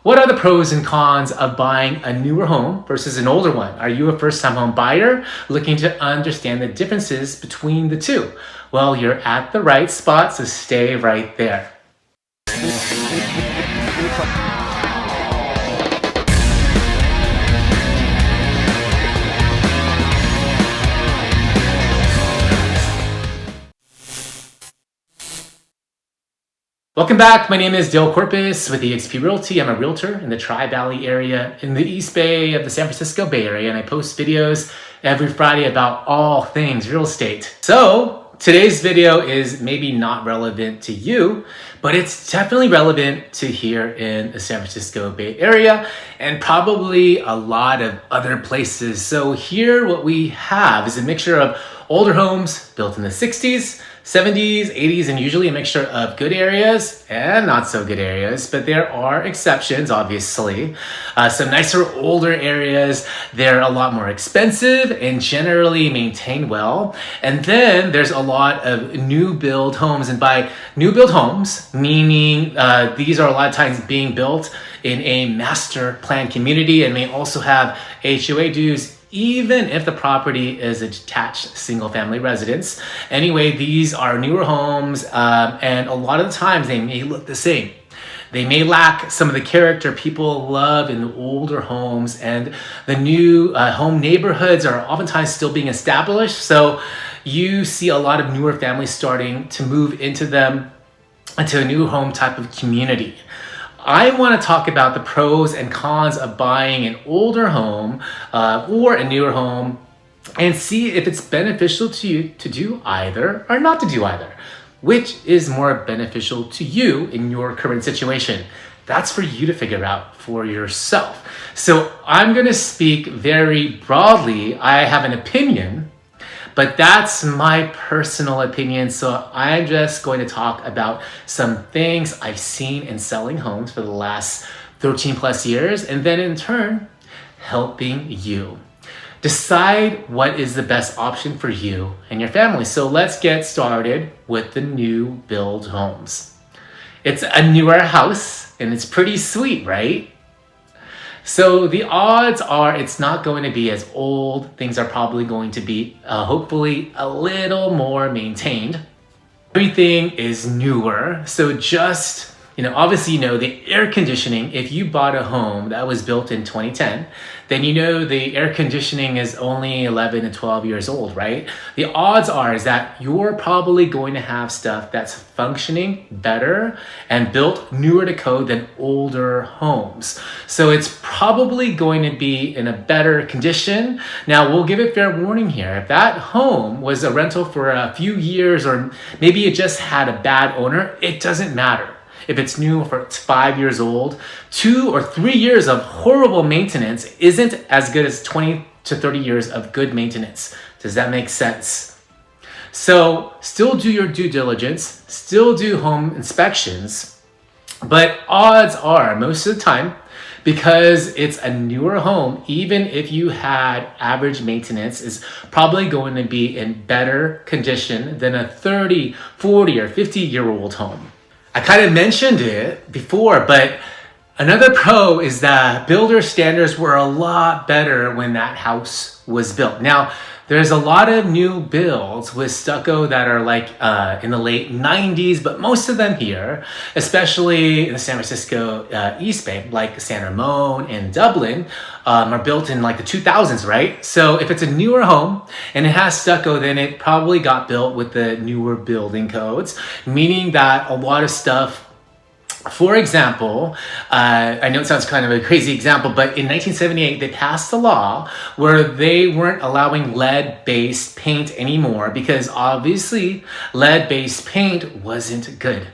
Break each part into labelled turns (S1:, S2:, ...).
S1: What are the pros and cons of buying a newer home versus an older one? Are you a first-time home buyer looking to understand the differences between the two? Well, you're at the right spot, so stay right there. Welcome back. My name is Dale Corpus with eXp Realty. I'm a realtor in the Tri-Valley area in the East Bay of the San Francisco Bay Area, and I post videos every Friday about all things real estate. So today's video is maybe not relevant to you, but it's definitely relevant to here in the San Francisco Bay Area and probably a lot of other places. So here what we have is a mixture of older homes built in the 60s, 70s, 80s, and usually a mixture of good areas and not so good areas, but there are exceptions, obviously. Some nicer older areas, they're a lot more expensive and generally maintained well. And then there's a lot of new build homes, and by new build homes, meaning these are a lot of times being built in a master plan community and may also have HOA dues, even if the property is a detached single-family residence. Anyway, these are newer homes, and a lot of the times they may look the same. They may lack some of the character people love in the older homes, and the new home neighborhoods are oftentimes still being established. So you see a lot of newer families starting to move into a new home type of community. I want to talk about the pros and cons of buying an older home or a newer home and see if it's beneficial to you to do either or not to do either. Which is more beneficial to you in your current situation? That's for you to figure out for yourself. So I'm going to speak very broadly. I have an opinion, but that's my personal opinion. So I'm just going to talk about some things I've seen in selling homes for the last 13 plus years, and then in turn, helping you decide what is the best option for you and your family. So let's get started with the new build homes. It's a newer house and it's pretty sweet, right? So the odds are it's not going to be as old. Things are probably going to be hopefully a little more maintained. Everything is newer. So just, obviously, the air conditioning, if you bought a home that was built in 2010, then the air conditioning is only 11 to 12 years old, right? The odds are is that you're probably going to have stuff that's functioning better and built newer to code than older homes. So it's probably going to be in a better condition. Now, we'll give it fair warning here. If that home was a rental for a few years, or maybe it just had a bad owner, it doesn't matter. If it's new, if it's 5 years old, 2 or 3 years of horrible maintenance isn't as good as 20 to 30 years of good maintenance. Does that make sense? So still do your due diligence, still do home inspections, but odds are most of the time, because it's a newer home, even if you had average maintenance, is probably going to be in better condition than a 30, 40, or 50-year-old home. I kind of mentioned it before, but another pro is that builder standards were a lot better when that house was built. Now, there's a lot of new builds with stucco that are like in the late 90s, but most of them here, especially in the San Francisco East Bay, like San Ramon and Dublin, are built in like the 2000s, right? So if it's a newer home and it has stucco, then it probably got built with the newer building codes, meaning that a lot of stuff. For example, I know it sounds kind of a crazy example, but in 1978, they passed a law where they weren't allowing lead-based paint anymore because obviously lead-based paint wasn't good.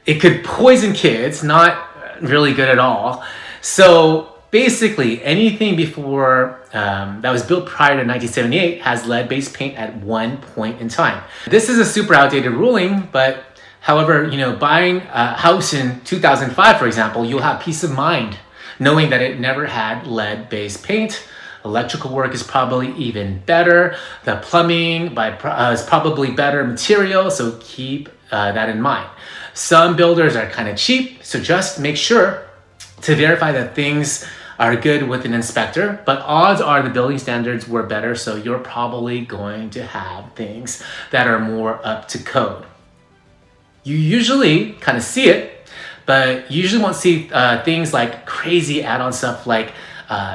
S1: It could poison kids, not really good at all. So basically, anything before that was built prior to 1978 has lead-based paint at one point in time. This is a super outdated ruling, but however, buying a house in 2005, for example, you'll have peace of mind knowing that it never had lead-based paint. Electrical work is probably even better. The plumbing is probably better material, so keep that in mind. Some builders are kind of cheap, so just make sure to verify that things are good with an inspector, but odds are the building standards were better, so you're probably going to have things that are more up to code. You usually kind of see it, but you usually won't see things like crazy add-on stuff like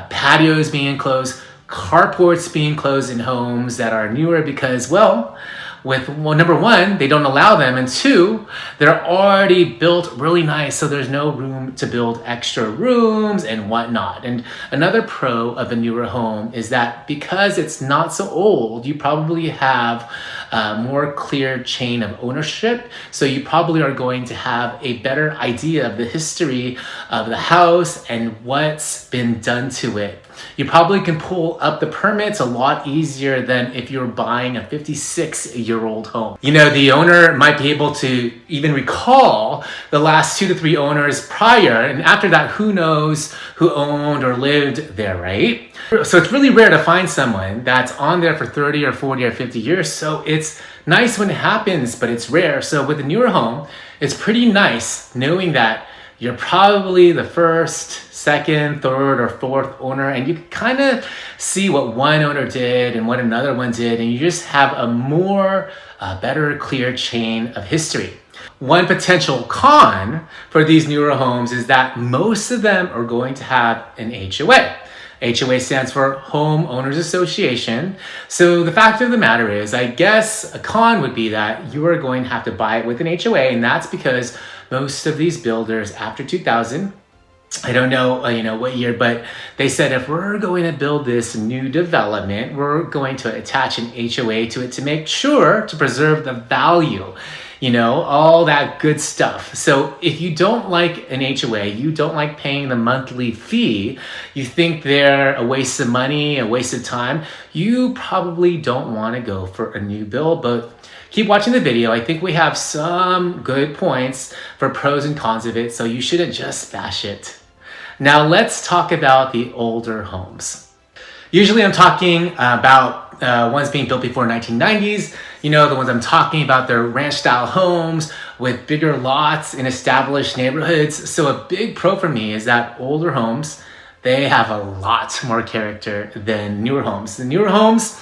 S1: patios being enclosed, carports being closed in homes that are newer because, well, number one, they don't allow them, and two, they're already built really nice, so there's no room to build extra rooms and whatnot. And another pro of a newer home is that because it's not so old, you probably have a more clear chain of ownership, so you probably are going to have a better idea of the history of the house and what's been done to it. You probably can pull up the permits a lot easier than if you're buying a 56-year-old home. You know, the owner might be able to even recall the last 2 to 3 owners prior, and after that, who knows who owned or lived there, right? So it's really rare to find someone that's on there for 30 or 40 or 50 years, so it's nice when it happens, but it's rare. So with a newer home, it's pretty nice knowing that you're probably the first, second, third, or fourth owner, and you can kind of see what one owner did and what another one did, and you just have a more better, clear chain of history. One potential con for these newer homes is that most of them are going to have an HOA. HOA stands for Homeowners Association. So the fact of the matter is, I guess a con would be that you are going to have to buy it with an HOA, and that's because most of these builders after 2000, I don't know, what year, but they said if we're going to build this new development, we're going to attach an HOA to it to make sure to preserve the value, all that good stuff. So if you don't like an HOA, you don't like paying the monthly fee, you think they're a waste of money, a waste of time, you probably don't want to go for a new build, but keep watching the video. I think we have some good points for pros and cons of it, so you shouldn't just bash it. Now let's talk about the older homes. Usually I'm talking about ones being built before 1990s. The ones I'm talking about, they're ranch style homes with bigger lots in established neighborhoods. So a big pro for me is that older homes, they have a lot more character than newer homes. The newer homes,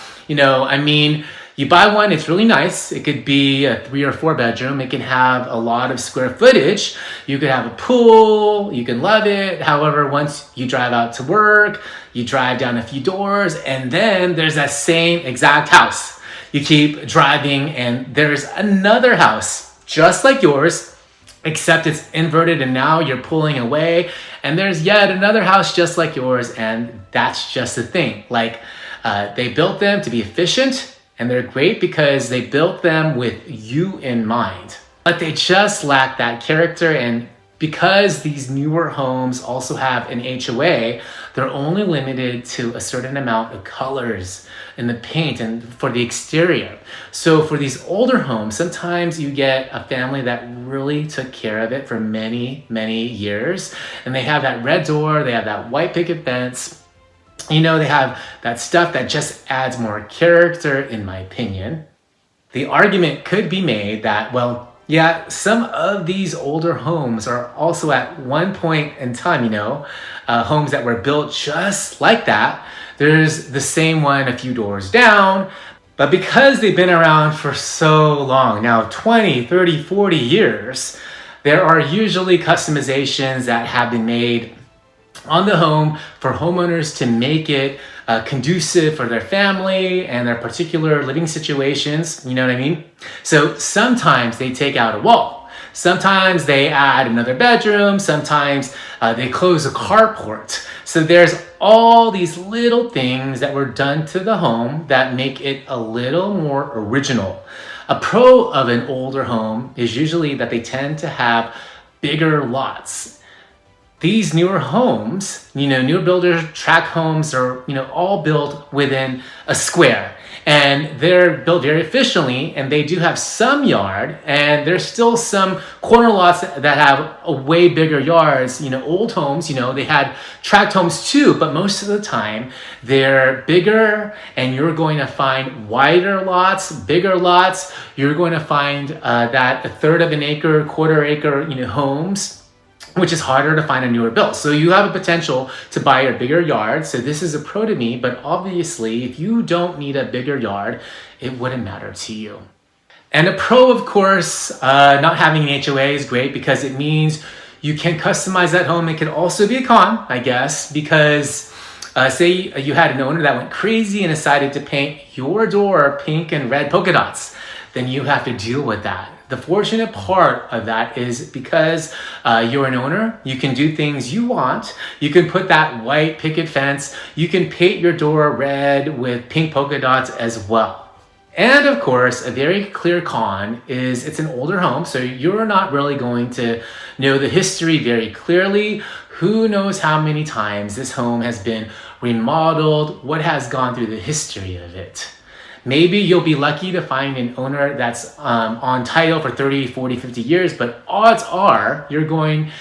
S1: you buy one, it's really nice. It could be a 3 or 4 bedroom. It can have a lot of square footage. You could have a pool, you can love it. However, once you drive out to work, you drive down a few doors, and then there's that same exact house. You keep driving and there's another house just like yours, except it's inverted and now you're pulling away, and there's yet another house just like yours, and that's just the thing. They built them to be efficient, and they're great because they built them with you in mind. But they just lack that character, and because these newer homes also have an HOA, they're only limited to a certain amount of colors in the paint and for the exterior. So for these older homes, sometimes you get a family that really took care of it for many, many years, and they have that red door, they have that white picket fence, they have that stuff that just adds more character, in my opinion. The argument could be made that, some of these older homes are also at one point in time, homes that were built just like that. There's the same one a few doors down, but because they've been around for so long, now 20, 30, 40 years, there are usually customizations that have been made on the home for homeowners to make it conducive for their family and their particular living situations, you know what I mean? So sometimes they take out a wall, sometimes they add another bedroom, sometimes they close a carport. So there's all these little things that were done to the home that make it a little more original. A pro of an older home is usually that they tend to have bigger lots. These newer homes, newer builder tract homes are, all built within a square, and they're built very efficiently, and they do have some yard, and there's still some corner lots that have a way bigger yards. Old homes, they had tract homes too, but most of the time they're bigger, and you're going to find wider lots, bigger lots. You're going to find that a third of an acre, quarter acre, homes. which is harder to find a newer build. So you have a potential to buy a bigger yard. So this is a pro to me, but obviously if you don't need a bigger yard, it wouldn't matter to you. And a pro, of course, not having an HOA is great because it means you can customize that home. It can also be a con, I guess, because say you had an owner that went crazy and decided to paint your door pink and red polka dots, then you have to deal with that. The fortunate part of that is because you're an owner, you can do things you want. You can put that white picket fence. You can paint your door red with pink polka dots as well. And of course, a very clear con is it's an older home, so you're not really going to know the history very clearly. Who knows how many times this home has been remodeled, what has gone through the history of it. Maybe you'll be lucky to find an owner that's on title for 30, 40, 50 years, but odds are you're going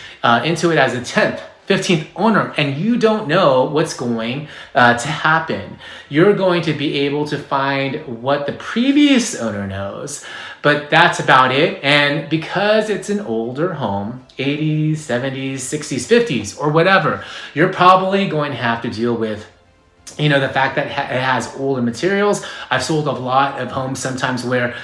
S1: into it as a 10th, 15th owner, and you don't know what's going to happen. You're going to be able to find what the previous owner knows, but that's about it. And because it's an older home, 80s, 70s, 60s, 50s, or whatever, you're probably going to have to deal with the fact that it has older materials. I've sold a lot of homes sometimes where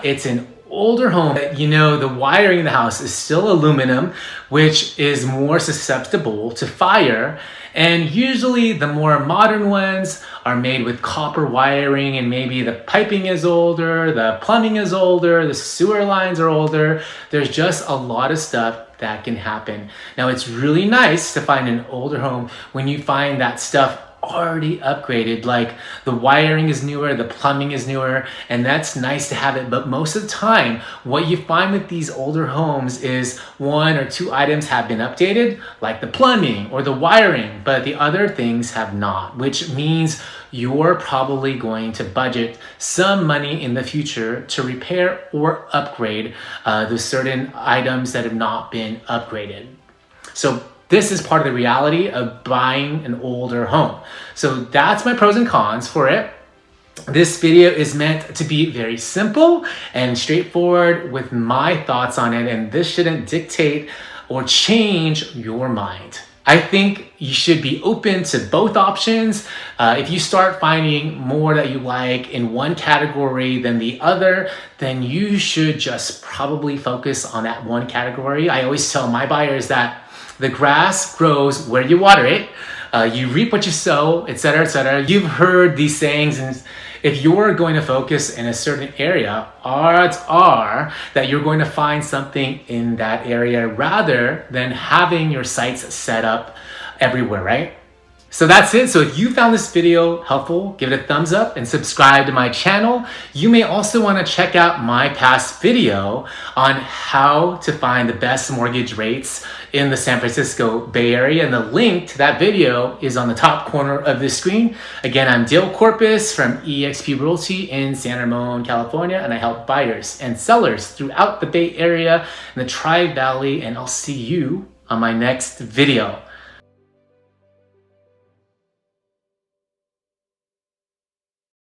S1: it's an older home. The wiring in the house is still aluminum, which is more susceptible to fire. And usually the more modern ones are made with copper wiring, and maybe the piping is older, the plumbing is older, the sewer lines are older. There's just a lot of stuff that can happen. Now, it's really nice to find an older home when you find that stuff already upgraded, like the wiring is newer, the plumbing is newer, and that's nice to have it. But most of the time, what you find with these older homes is 1 or 2 items have been updated, like the plumbing or the wiring, but the other things have not, which means you're probably going to budget some money in the future to repair or upgrade the certain items that have not been upgraded. So this is part of the reality of buying an older home. So that's my pros and cons for it. This video is meant to be very simple and straightforward with my thoughts on it, and this shouldn't dictate or change your mind. I think you should be open to both options. If you start finding more that you like in one category than the other, then you should just probably focus on that one category. I always tell my buyers that the grass grows where you water it. You reap what you sow, etc., etc. You've heard these sayings, and if you're going to focus in a certain area, odds are that you're going to find something in that area rather than having your sites set up everywhere, right? So that's it. So if you found this video helpful, give it a thumbs up and subscribe to my channel. You may also want to check out my past video on how to find the best mortgage rates in the San Francisco Bay Area. And the link to that video is on the top corner of the screen. Again, I'm Dale Corpus from eXp Realty in San Ramon, California, and I help buyers and sellers throughout the Bay Area and the Tri-Valley, and I'll see you on my next video.